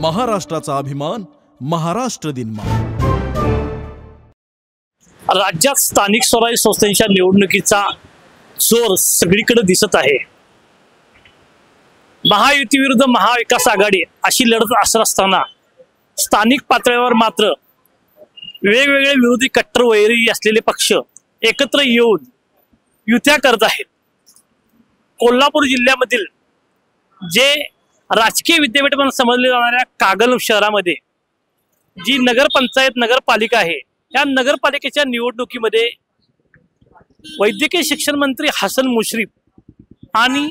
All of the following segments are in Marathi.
महाराष्ट्राचा अभिमान महाराष्ट्र दिन राज्यात स्थानिक स्वराज्य संस्थांच्या निवडणुकीचा जोर सगळीकडे दिसत आहे। महायुती विरुद्ध महाविकास आघाडी अशी लढत असताना स्थानिक पातळीवर मात्र वेगवेगळे विरोधी कट्टर वैरी असलेले पक्ष एकत्र येऊन युत्या करत आहेत। कोल्हापूर जिल्ह्यामधील जे राजकीय विद्यापीठ म्हणून समजले जाणाऱ्या कागल शहरामध्ये जी नगरपंचायत नगरपालिका आहे, या नगरपालिकेच्या निवडणुकीमध्ये वैद्यकीय शिक्षण मंत्री हसन मुश्रीफ आणि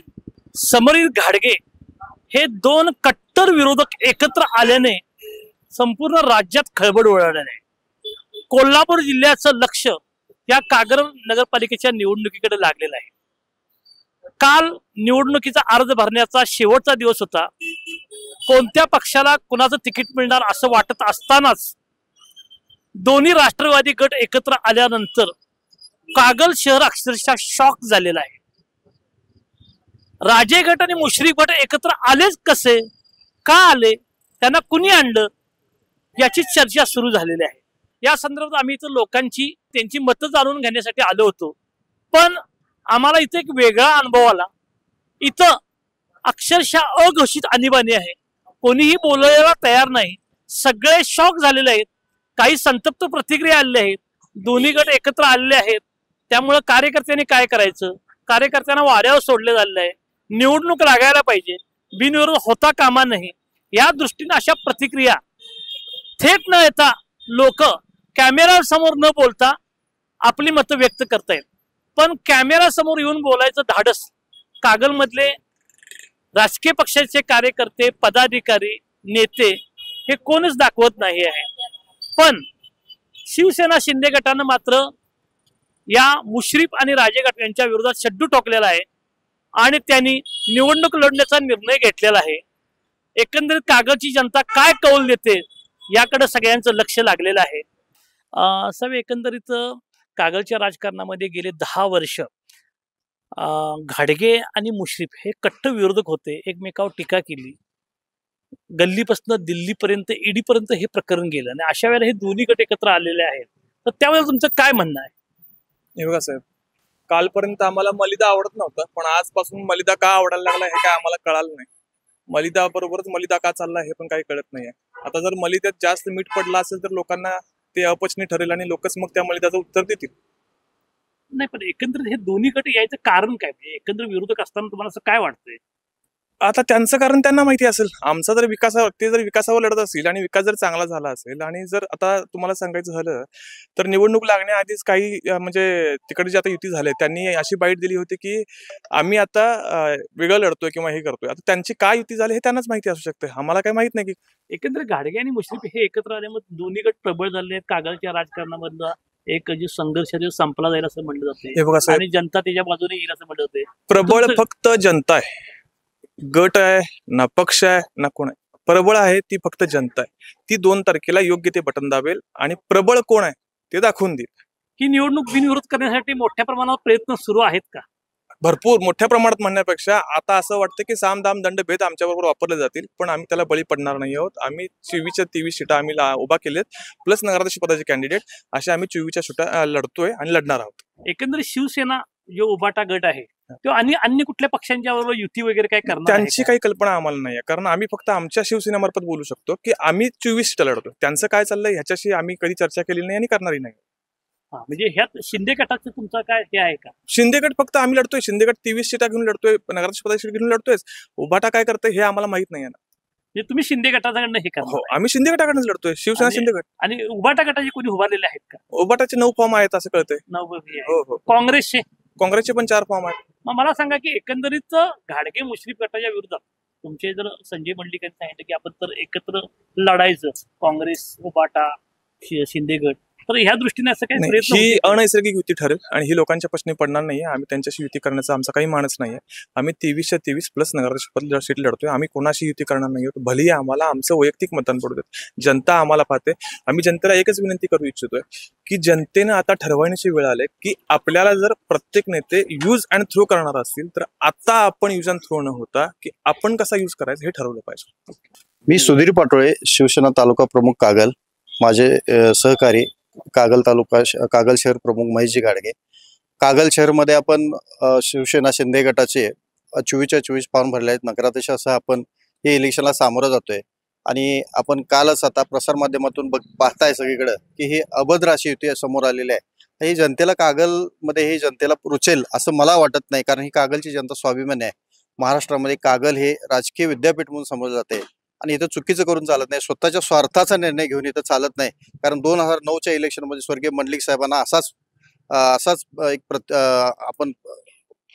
समरीर घाडगे हे दोन कट्टर विरोधक एकत्र आल्याने संपूर्ण राज्यात खळबळ उडाली आहे। कोल्हापूर जिल्ह्याचं लक्ष या कागल नगरपालिकेच्या निवडणुकीकडे लागलेलं आहे। काल निवडणुकीचा अर्ज भरण्याचा शेवटचा दिवस होता। कोणत्या पक्षाला कुणाचं तिकीट मिळणार असं वाटत असतानाच दोन्ही राष्ट्रवादी गट एकत्र आल्यानंतर कागल शहर अक्षरशः शॉक झालेला आहे। राजे गट आणि मुश्रीफ गट एकत्र आलेच कसे, का आले, त्यांना कुणी आणलं, याची चर्चा सुरू झालेली आहे। या संदर्भात आम्ही इथं लोकांची त्यांची मतं जाणून घेण्यासाठी आलो होतो, पण आम्हाला इथे एक वेगळा अनुभव आला। इथं अक्षरशः अघोषित आणीबाणी आहे, कोणीही बोलायला तयार नाही, सगळे शॉक झालेले आहेत, काही संतप्त प्रतिक्रिया आलेल्या आहेत, दोन्ही गट एकत्र आलेले आहेत। त्यामुळे कार्यकर्त्यांनी काय करायचं, कार्यकर्त्यांना वाऱ्यावर सोडले झालेलं आहे, निवडणूक लागायला पाहिजे, बिनविरोध होता कामा नाही, या दृष्टीने अशा प्रतिक्रिया थेट न येता लोक कॅमेरा समोर न बोलता आपली मतं व्यक्त करतायत। पण कॅमेरा समोर येऊन बोलायचं धाडस कागलमधले राजकीय पक्षाचे कार्यकर्ते, पदाधिकारी, नेते हे कोणच दाखवत नाही आहे। पण शिवसेना शिंदे गटानं मात्र या मुश्रीफ आणि राजे गट यांच्या विरोधात शड्डू ठोकलेला आहे आणि त्यांनी निवडणूक लढण्याचा निर्णय घेतलेला आहे। एकंदरीत कागलची जनता काय कौल देते याकडे सगळ्यांचं लक्ष लागलेलं आहे। सर्व एकंदरीत कागलच्या राजकारणामध्ये गेले 10 वर्ष घाडगे आणि मुश्रीफ हे कट्टर विरोधक होते, एकमेकावर टीका केली, गल्लीपासून दिल्लीपर्यंत ईडीपर्यंत हे प्रकरण गेलं आणि अशा वेळेला हे दोन्ही गट एकत्र आलेले आहेत। तर त्यावेळेला तुमचं काय म्हणणं आहे? हे बघा साहेब, कालपर्यंत आम्हाला मलिदा आवडत नव्हता, पण आजपासून मलिदा का आवडायला लागला हे काय आम्हाला कळालं नाही। मलिदा बरोबरच मलिदा का चालला हे पण काही कळत नाहीये। आता जर मलिद्यात जास्त मीठ पडला असेल तर लोकांना ते अपचनी ठरेल आणि लोकच मग त्या मलिदाचं उत्तर देतील। नाही, पण एकंदरीत हे दोन्ही गट यायचं कारण काय, म्हणजे एकंदर विरोधक असताना तुम्हाला असं काय वाटतंय? आता त्यांचं कारण त्यांना माहिती असेल। आमचा जर ते जर विकासावर लढत असतील आणि विकास जर चांगला झाला असेल आणि जर आता तुम्हाला सांगायचं झालं तर निवडणूक लागण्याआधीच काही म्हणजे तिकडे जे आता युती झाले त्यांनी अशी बाईट दिली होती की आम्ही आता वेगळं लढतोय किंवा हे करतोय। आता त्यांची काय युती झाली हे त्यांनाच माहिती असू शकते, आम्हाला काही माहित नाही। की एकंदरीत घाडगे आणि मुश्रीफ हे एकत्र आल्यामुळे दोन्ही गट प्रबळ झाले आहेत। कागलच्या राजकारणामधला एक जो संघर्ष संपला जाईल असं म्हटलं जाते आणि जनता त्याच्या बाजूने येईल असं म्हटलं जाते। प्रबळ फक्त जनता आहे, गट आहे ना, पक्ष आहे ना, कोण आहे। प्रबळ आहे ती फक्त जनता आहे। ती 2 तारखेला योग्य ते बटन दाबेल आणि प्रबळ कोण आहे ते दाखवून देईल। ही निवडणूक बिनविरोध करण्यासाठी मोठ्या प्रमाणावर प्रयत्न सुरू आहेत का? भरपूर मोठ्या प्रमाणात म्हणण्यापेक्षा आता असं वाटतं की साम दाम दंड भेद आमच्या बरोबर वापरले जातील, पण आम्ही त्याला बळी पडणार नाही आहोत। आम्ही 24च्या 23 सीटा आम्ही उभा केलेत, प्लस नगराध्यक्ष पदाचे कॅन्डिडेट, असे आम्ही 24च्या सीटा लढतोय आणि लढणार आहोत। एकंदरीत शिवसेना जो उभाटा गट आहे तो आणि अन्य कुठल्या पक्षांच्या बरोबर युती वगैरे काय करणार त्यांची काही कल्पना आम्हाला नाही आहे, कारण आम्ही फक्त आमच्या शिवसेनेमार्फत बोलू शकतो की आम्ही 24 सीटा लढतो। त्यांचं काय चाललंय ह्याच्याशी आम्ही कधी चर्चा केली नाही आणि करणारही नाही। म्हणजे ह्यात शिंदे गटाचं तुमचा काय हे आहे का? शिंदे गट फक्त आम्ही लढतोय, शिंदे गट 23 सीटा घेऊन लढतोय, नगराध्यक्ष पदाची सीट घेऊन लढतोय। उभाटा काय करतोय हे आम्हाला माहित नाही ना। तुम्ही शिंदे गटाकडनं हे करा? हो, आम्ही शिंदे गटाकडनंच लढतोय, शिवसेना शिंदे गट। आणि उभाटा गटाचे कोणी उभारलेले आहेत का? उभाटाचे 9 फॉर्म आहेत असं कळतंय। 9 हो। काँग्रेसचे पण 4 फॉर्म आहेत। मग मला सांगा की एकंदरीत घाडगे मुश्रीफ गटाच्या विरोधात तुमचे जर संजय मंडलिकांनी सांगितलं की आपण तर एकत्र लढायचं, काँग्रेस, उभाटा, शिंदे गट, तर ह्या दृष्टीने असं काही प्रयत्न? ही अनैसर्गिक युती ठरेल आणि ही लोकांच्या प्रश्नी पडणार नाहीये। आम्ही त्यांच्याशी युती करण्याचा आमचा काही मानस नाहीये। आम्ही 23च्या 23 प्लस नगराध्यक्ष सीट लढतोय, आम्ही कोणाशी युती करणार नाही आहोत। भलेही आम्हाला आमचं वैयक्तिक मतदान पडू देत, जनता आम्हाला पाहते। आम्ही जनतेला एकच विनंती करू इच्छितोय की जनतेनं आता ठरवण्याची वेळ आली की आपल्याला जर प्रत्येक नेते यूज अँड थ्रो करणार असतील तर आता आपण यूज अँड थ्रो न होता की आपण कसा यूज करायचा हे ठरवलं पाहिजे। मी सुधीर पाटोळे, शिवसेना तालुका प्रमुख कागल. माझे सहकारी कागल शहर प्रमुख महेशजी गाडगे. कागल शहरमध्ये आपण शिवसेना शिंदे गटाचे 24च्या 24 फॉर्म भरले आहेत. नगराध्यक्ष असं आपण हे इलेक्शनला सामोरं जातोय. आणि आपण कालच आता प्रसारमाध्यमातून पाहताय सगळीकडं की हे अभद्र अशी युती समोर आलेली आहे. ही जनतेला कागलमध्ये हे जनतेला रुचेल असं मला वाटत नाही, कारण ही कागलची जनता स्वाभिमानी आहे. महाराष्ट्रामध्ये कागल हे राजकीय विद्यापीठ म्हणून समजलं जाते आणि इथं चुकीचं करून चालत नाही. स्वतःच्या स्वार्थाचा निर्णय घेऊन इथं चालत नाही. कारण 2009च्या इलेक्शनमध्ये स्वर्गीय मंडलिक साहेबांना असाच आपण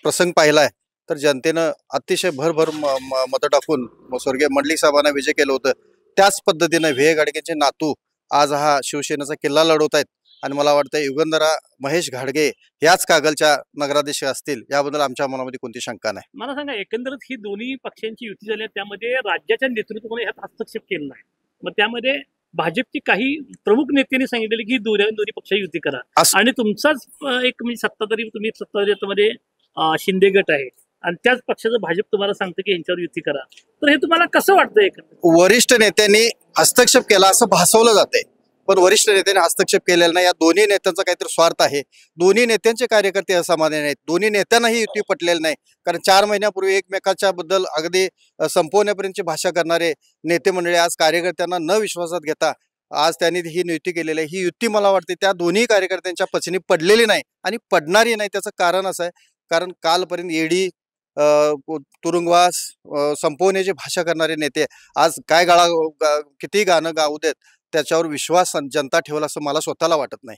प्रसंग पाहिला आहे. तर जनतेनं अतिशय भरभर मतं टाकून स्वर्गीय मंडलिक साहेबांना विजय केलं होतं. त्याच पद्धतीनं व्ही गाडगेंचे नातू आज हा शिवसेनेचा किल्ला लढवत आहेत आणि मला वाटतं युगंधरा महेश घाडगे याच कागलच्या नगराध्यक्ष असतील याबद्दल आमच्या मनामध्ये कोणती शंका नाही. मला सांगा, एकंदरीत ही दोन्ही पक्षांची युती झाली आहे, त्यामध्ये राज्याच्या नेतृत्वाने ह्यात हस्तक्षेप केला नाही. मग त्यामध्ये भाजपची काही प्रमुख नेत्यांनी सांगितलेले की दोन्ही पक्ष युती करा आणि तुमचाच एक म्हणजे सत्ताधारी शिंदे गट आहे आणि त्याच पक्षाचं भाजप तुम्हाला सांगतं की यांच्यावर युती करा. तर हे तुम्हाला कसं वाटतं? वरिष्ठ नेत्यांनी हस्तक्षेप केला असं भासवलं जाते, पण वरिष्ठ नेत्यांनी हस्तक्षेप केलेला नाही. या दोन्ही नेत्यांचा काहीतरी स्वार्थ आहे. दोन्ही नेत्यांचे कार्यकर्ते असमाधानी आहेत. दोन्ही नेत्यांनाही युती पटलेली नाही. कारण 4 महिन्यापूर्वी एकमेकाच्या बद्दल अगदी संपवण्यापर्यंतची भाषा करणारे नेते मंडळी आज कार्यकर्त्यांना न विश्वासात घेता आज त्यांनी ही युती केलेली आहे. ही युती मला वाटते त्या दोन्ही कार्यकर्त्यांच्या पचनी पडलेली नाही आणि पडणारी नाही. त्याचं कारण असं आहे, कारण कालपर्यंत ईडी, तुरुंगवास, संपवण्याची भाषा करणारे नेते आज काय किती गाणं गाऊ देत त्याच्यावर विश्वास जनता ठेवला असं मला स्वतःला वाटत नाही.